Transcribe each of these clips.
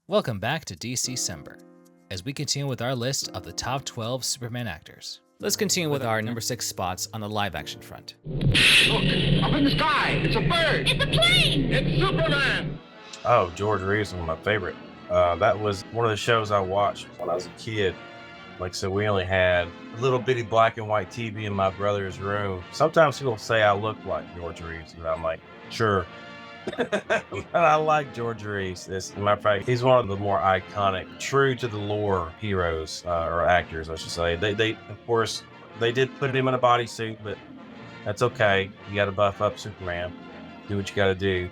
Welcome back to DC-Cember, as we continue with our list of the top 12 Superman actors. Let's continue with our number 6 spots on the live-action front. Look, up in the sky, it's a bird! It's a plane! It's Superman! Oh, George Reeves was my favorite. That was one of the shows I watched when I was a kid. Like I said, we only had a little bitty black and white TV in my brother's room. Sometimes people say I look like George Reeves, and I'm like, sure. And I like George Reeves. As a matter of fact, he's one of the more iconic, true to the lore heroes, or actors, I should say. They of course, they did put him in a bodysuit, but that's okay. You got to buff up Superman. Do what you got to do.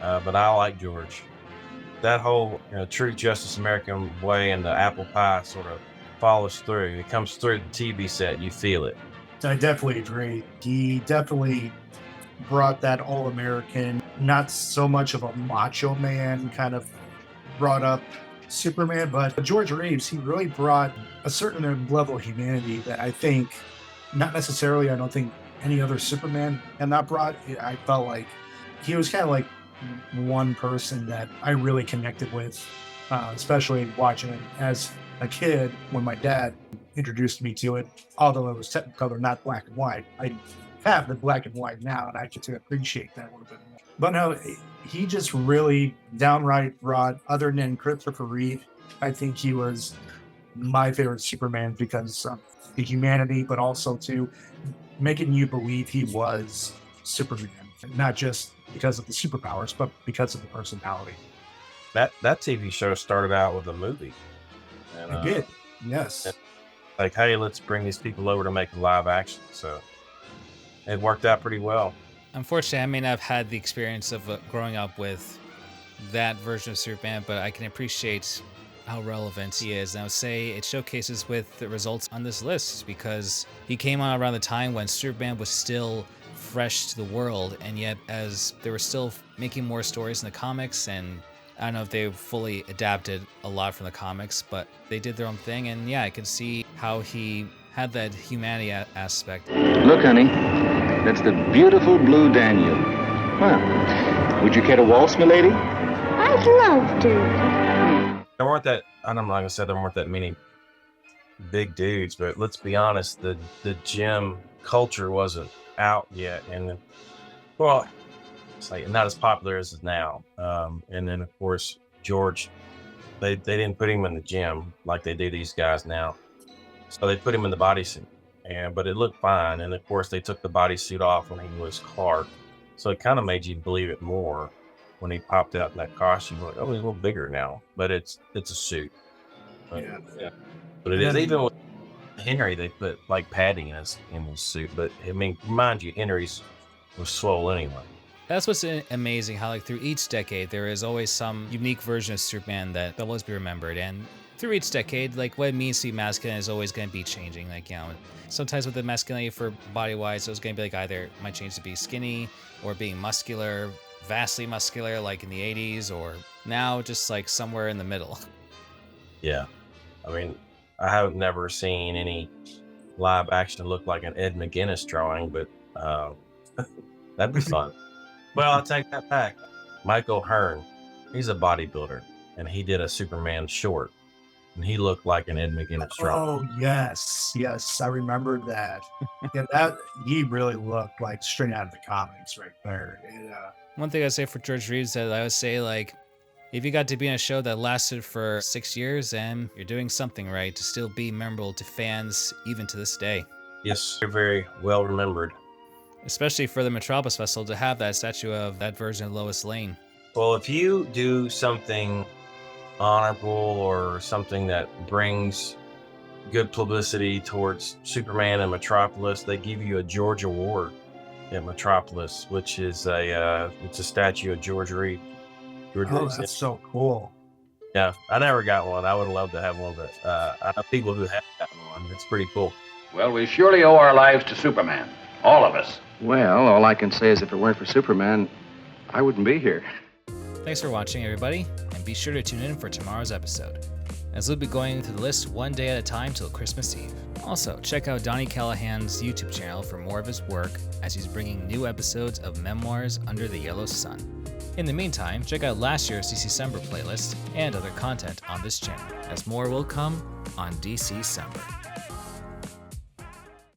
But I like George. That whole true Justice American way and the apple pie sort of follows through. It comes through the TV set. You feel it. I definitely agree. He definitely brought that all-American, not so much of a macho man kind of brought up Superman, but George Reeves, he really brought a certain level of humanity that I think, not necessarily, I don't think any other Superman had not brought. I felt like he was kind of like one person that I really connected with, especially watching it as a kid when my dad introduced me to it, although it was technicolor, not black and white. I have the black and white now, and I get to appreciate that a little bit more. But no, he just really downright brought, other than Christopher Reeve, I think he was my favorite Superman because of the humanity, but also to making you believe he was Superman, not just because of the superpowers, but because of the personality. That TV show started out with a movie. And, It did, yes. Like, hey, let's bring these people over to make a live action. So it worked out pretty well. Unfortunately, I may not have had the experience of growing up with that version of Superman, but I can appreciate how relevant he is. And I would say it showcases with the results on this list because he came on around the time when Superman was still fresh to the world, and yet as they were still making more stories in the comics, and I don't know if they fully adapted a lot from the comics, but they did their own thing, and yeah, I can see how he had that humanity aspect. Look, honey, that's the beautiful blue Daniel. Well, would you care to waltz, milady? I'd love to. There weren't that, I'm not gonna say there weren't that many big dudes, but let's be honest, the gym culture wasn't out yet, and well, it's like not as popular as it is now. And then of course George, they didn't put him in the gym like they do these guys now, so they put him in the bodysuit, but it looked fine. And of course they took the bodysuit off when he was Clark, so it kind of made you believe it more when he popped out in that costume. Like, oh, he's a little bigger now, but it's a suit. But, yeah. But it is, even with Henry, they put like padding in his suit. But I mean, mind you, Henry's was swole anyway. That's what's amazing, how like through each decade, there is always some unique version of Superman that will always be remembered. And through each decade, like what it means to be masculine is always going to be changing. Like, sometimes with the masculinity for body-wise, it was going to be like either it might change to be skinny or being muscular, vastly muscular, like in the 80s, or now just like somewhere in the middle. Yeah. I mean, I have never seen any live action look like an Ed McGuinness drawing, but that'd be fun. Well, I'll take that back. Michael Hearn, he's a bodybuilder, and he did a Superman short, and he looked like an Ed McGuinness drawing. Oh, yes, I remember that. Yeah, that he really looked like straight out of the comics right there. One thing I say for George Reeves that I would say, like, if you got to be in a show that lasted for 6 years, then you're doing something right to still be memorable to fans even to this day. Yes, they're very well remembered. Especially for the Metropolis Festival to have that statue of that version of Lois Lane. Well, if you do something honorable or something that brings good publicity towards Superman and Metropolis, they give you a George Award at Metropolis, which is it's a statue of George Reeves. That's so cool. Yeah, I never got one. I would love to have one, but I know people who have gotten one. It's pretty cool. Well, we surely owe our lives to Superman. All of us. Well, all I can say is if it weren't for Superman, I wouldn't be here. Thanks for watching, everybody, and be sure to tune in for tomorrow's episode, as we'll be going through the list one day at a time till Christmas Eve. Also, check out Donnie Callahan's YouTube channel for more of his work, as he's bringing new episodes of Memoirs Under the Yellow Sun. In the meantime, check out last year's DC-Cember playlist and other content on this channel, as more will come on DC-Cember.